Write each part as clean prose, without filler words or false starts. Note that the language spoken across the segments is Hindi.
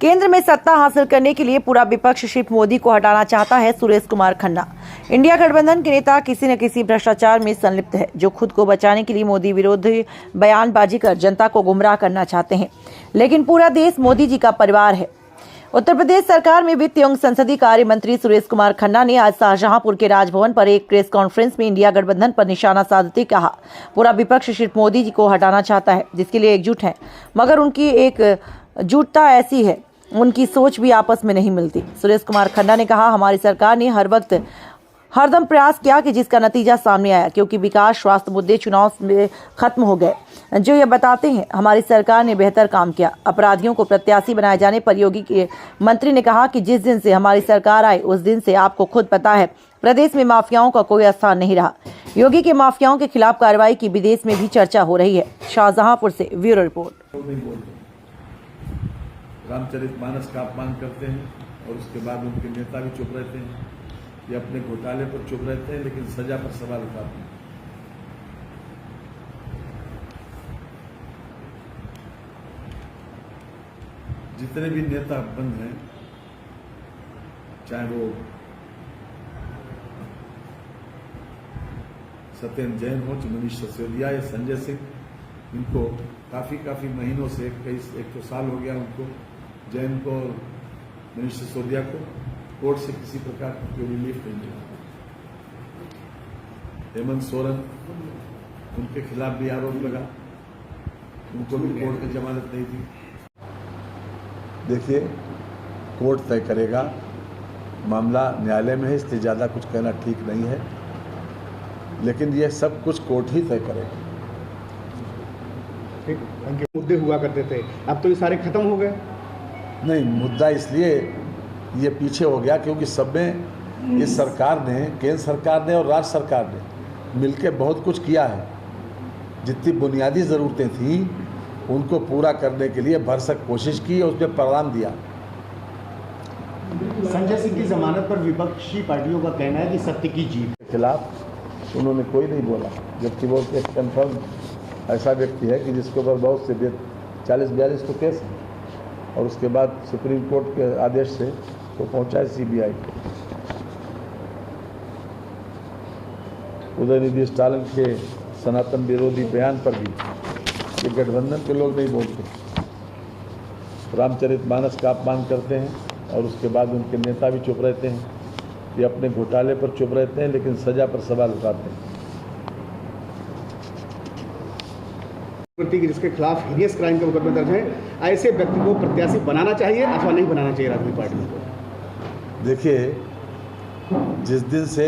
केंद्र में सत्ता हासिल करने के लिए पूरा विपक्ष सिर्फ मोदी को हटाना चाहता है। सुरेश कुमार खन्ना। इंडिया गठबंधन के नेता किसी न किसी भ्रष्टाचार में संलिप्त है, जो खुद को बचाने के लिए मोदी विरोधी बयानबाजी कर जनता को गुमराह करना चाहते हैं। लेकिन पूरा देश मोदी जी का परिवार है। उत्तर प्रदेश सरकार में वित्त एवं संसदीय कार्य मंत्री सुरेश कुमार खन्ना ने आज शाहजहांपुर के राजभवन पर एक प्रेस कॉन्फ्रेंस में इंडिया गठबंधन पर निशाना साधते कहा, पूरा विपक्ष सिर्फ मोदी जी को हटाना चाहता है, जिसके लिए एकजुट है, मगर उनकी एकजुटता ऐसी है, उनकी सोच भी आपस में नहीं मिलती। सुरेश कुमार खन्ना ने कहा, हमारी सरकार ने हरदम प्रयास किया कि जिसका नतीजा सामने आया, क्योंकि विकास, स्वास्थ्य मुद्दे चुनाव में खत्म हो गए, जो ये बताते हैं हमारी सरकार ने बेहतर काम किया। अपराधियों को प्रत्याशी बनाए जाने पर योगी के मंत्री ने कहा कि जिस दिन से हमारी सरकार आई, उस दिन से आपको खुद पता है प्रदेश में माफियाओं का कोई स्थान नहीं रहा। योगी के माफियाओं के खिलाफ कार्रवाई की विदेश में भी चर्चा हो रही है। शाहजहांपुर से ब्यूरो रिपोर्ट। रामचरितमानस का अपमान करते हैं और उसके बाद उनके नेता भी चुप रहते हैं। ये अपने घोटाले पर चुप रहते हैं, लेकिन सजा पर सवाल उठाते हैं। जितने भी नेता बंद हैं, चाहे वो सत्येंद्र जैन हो, मनीष सिसोदिया या संजय सिंह, इनको काफी महीनों से एक तो साल हो गया उनको, जैन को, मनीष सिसोदिया को कोर्ट से किसी प्रकार की कोई रिलीफ नहीं मिला। हेमंत सोरेन, उनके खिलाफ भी आरोप लगा, उनको भी कोर्ट में जमानत नहीं थी। देखिए, कोर्ट तय करेगा, मामला न्यायालय में है, इसलिए ज्यादा कुछ कहना ठीक नहीं है, लेकिन ये सब कुछ कोर्ट ही तय करेगा। मुद्दे हुआ करते थे, अब तो ये सारे खत्म हो गए। नहीं, मुद्दा इसलिए ये पीछे हो गया क्योंकि सब में इस सरकार ने, केंद्र सरकार ने और राज्य सरकार ने मिलकर बहुत कुछ किया है। जितनी बुनियादी ज़रूरतें थी उनको पूरा करने के लिए भरसक कोशिश की और उसमें परिणाम दिया। संजय सिंह की जमानत पर विपक्षी पार्टियों का कहना है कि सत्य की जीत के खिलाफ उन्होंने कोई नहीं बोला, जबकि वो एक कन्फर्म ऐसा व्यक्ति है कि जिसके ऊपर बहुत से 40-42 तो केस है, और उसके बाद सुप्रीम कोर्ट के आदेश से तो पहुंचा है सीबीआई। उदयनिधि स्टालिन के सनातन विरोधी बयान पर भी ये गठबंधन के लोग नहीं बोलते। रामचरितमानस का अपमान करते हैं और उसके बाद उनके नेता भी चुप रहते हैं। ये अपने घोटाले पर चुप रहते हैं, लेकिन सजा पर सवाल उठाते हैं। जिसके खिलाफ हीनियस क्राइम का मुकदमा दर्ज है, ऐसे व्यक्ति को प्रत्याशी बनाना चाहिए अथवा नहीं बनाना चाहिए राजनीतिक पार्टियों को? देखिए, जिस दिन से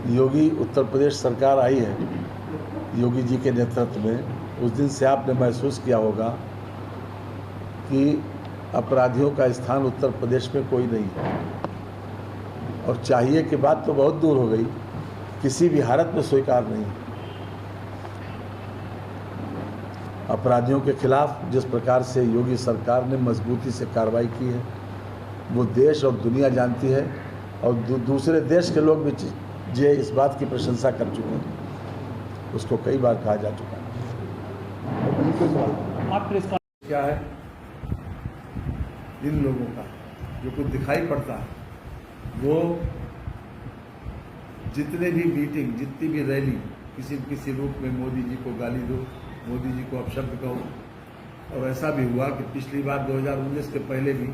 योगी उत्तर प्रदेश सरकार आई है, योगी जी के नेतृत्व में, उस दिन से आपने महसूस किया होगा कि अपराधियों का स्थान उत्तर प्रदेश में कोई नहीं है। और चाहिए कि बात तो बहुत दूर हो गई, किसी भी हालत में स्वीकार नहीं। अपराधियों के खिलाफ जिस प्रकार से योगी सरकार ने मजबूती से कार्रवाई की है, वो देश और दुनिया जानती है, और दूसरे देश के लोग भी जे इस बात की प्रशंसा कर चुके हैं। उसको कई बार कहा जा चुका है। क्या है इन लोगों का जो कुछ दिखाई पड़ता है, वो जितने भी मीटिंग, जितनी भी रैली किसी न किसी रूप में मोदी जी को गाली दो, मोदी जी को अपशब्द कहो। और ऐसा भी हुआ कि पिछली बार 2019 के पहले भी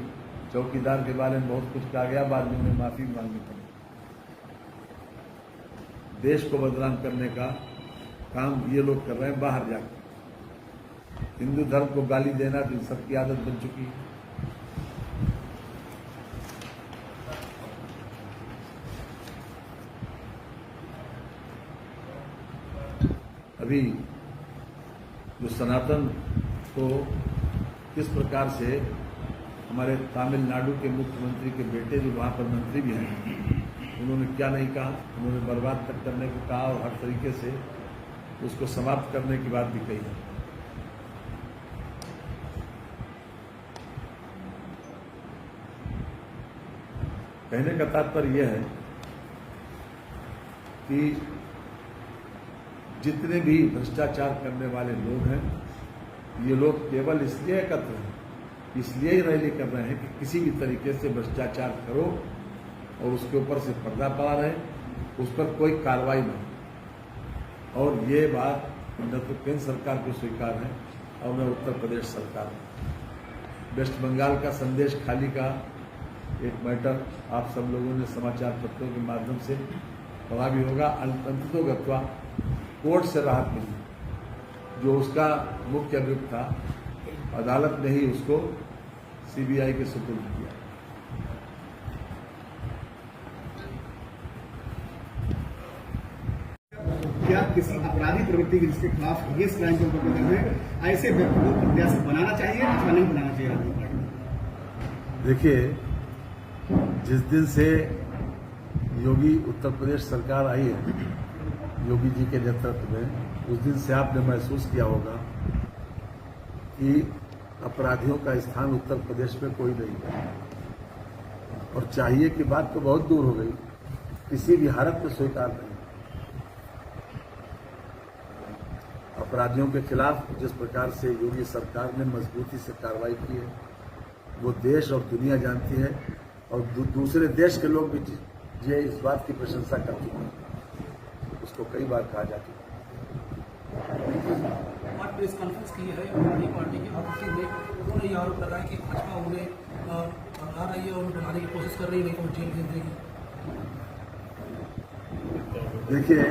चौकीदार के बारे में बहुत कुछ कहा गया, बाद में उन्हें माफी मांगनी पड़ी। देश को बदनाम करने का काम ये लोग कर रहे हैं बाहर जाकर। हिंदू धर्म को गाली देना तो सबकी आदत बन चुकी है। अभी जो सनातन को किस प्रकार से हमारे तमिलनाडु के मुख्यमंत्री के बेटे, जो वहाँ पर मंत्री भी हैं, उन्होंने क्या नहीं कहा, उन्होंने बर्बाद तक करने को कहा और हर तरीके से उसको समाप्त करने की बात भी कही है। कहने का तात्पर्य यह है कि जितने भी भ्रष्टाचार करने वाले लोग हैं, ये लोग केवल इसलिए एकत्र हैं इसलिए ही रैली कर रहे हैं कि किसी भी तरीके से भ्रष्टाचार करो और उसके ऊपर से पर्दा पड़ा रहे, उस पर कोई कार्रवाई नहीं। और ये बात न तो केंद्र सरकार को स्वीकार है और न उत्तर प्रदेश सरकार। वेस्ट बंगाल का संदेश खाली का एक मैटर आप सब लोगों ने समाचार पत्रों के माध्यम से पढ़ा भी होगा। अंततोगत्वा कोर्ट से राहत मिली। जो उसका मुख्य अभियुक्त था, अदालत ने ही उसको सीबीआई के सुपुर्द किया। क्या किसी अपराधी प्रवृत्ति के जिसके खिलाफ ये क्राइम जो दर्ज है, ऐसे व्यक्ति को प्रत्याशी बनाना चाहिए अथवा नहीं बनाना चाहिए राजनीतिक पार्टी में? देखिए, जिस दिन से योगी उत्तर प्रदेश सरकार आई है, योगी जी के नेतृत्व में, उस दिन से आपने महसूस किया होगा कि अपराधियों का स्थान उत्तर प्रदेश में कोई नहीं है। और चाहिए की बात तो बहुत दूर हो गई, किसी भी हालत में स्वीकार नहीं। अपराधियों के खिलाफ जिस प्रकार से योगी सरकार ने मजबूती से कार्रवाई की है, वो देश और दुनिया जानती है, और दूसरे देश के लोग भी ये इस बात की प्रशंसा कर चुके हैं। उसको कई बार कहा जा चुका और प्रेस कॉन्फ्रेंस की है अपनी पार्टी की मुख्य ने, उन्होंने ये आरोप लगाया कि भाजपा उन्हें आ रही है और बनाने की कोशिश कर रही है, नहीं तो जेल भेज देगी। देखिए,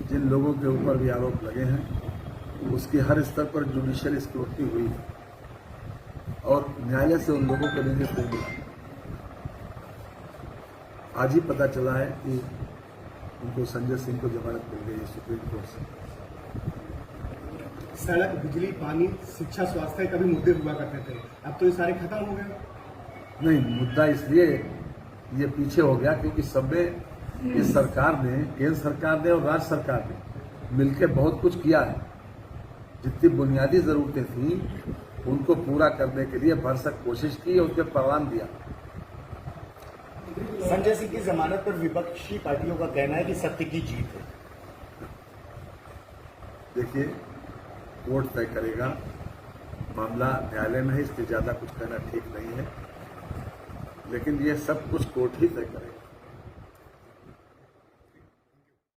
जिन लोगों के ऊपर भी आरोप लगे हैं, उसकी हर स्तर पर जुडिशियल स्क्रूटनी हुई है और न्यायालय से उन लोगों को निर्देश नहीं मिला। आज ही पता चला है कि उनको संजय सिंह को जमानत मिल गई है सुप्रीम कोर्ट से। सड़क, बिजली, पानी, शिक्षा, स्वास्थ्य का भी मुद्दे हुआ करते थे, अब तो ये सारे खत्म हो गए। नहीं, मुद्दा इसलिए ये पीछे हो गया क्योंकि सब में इस सरकार ने, केंद्र सरकार ने और राज्य सरकार ने मिलकर बहुत कुछ किया है। जितनी बुनियादी जरूरतें थी उनको पूरा करने के लिए भरसक कोशिश की और उसके परिणाम दिया। संजय सिंह की जमानत पर विपक्षी पार्टियों का कहना है कि सत्य की जीत है। देखिए, कोर्ट तय करेगा, मामला न्यायालय में है, इससे ज्यादा कुछ कहना ठीक नहीं है, लेकिन ये सब कुछ कोर्ट ही तय करेगा।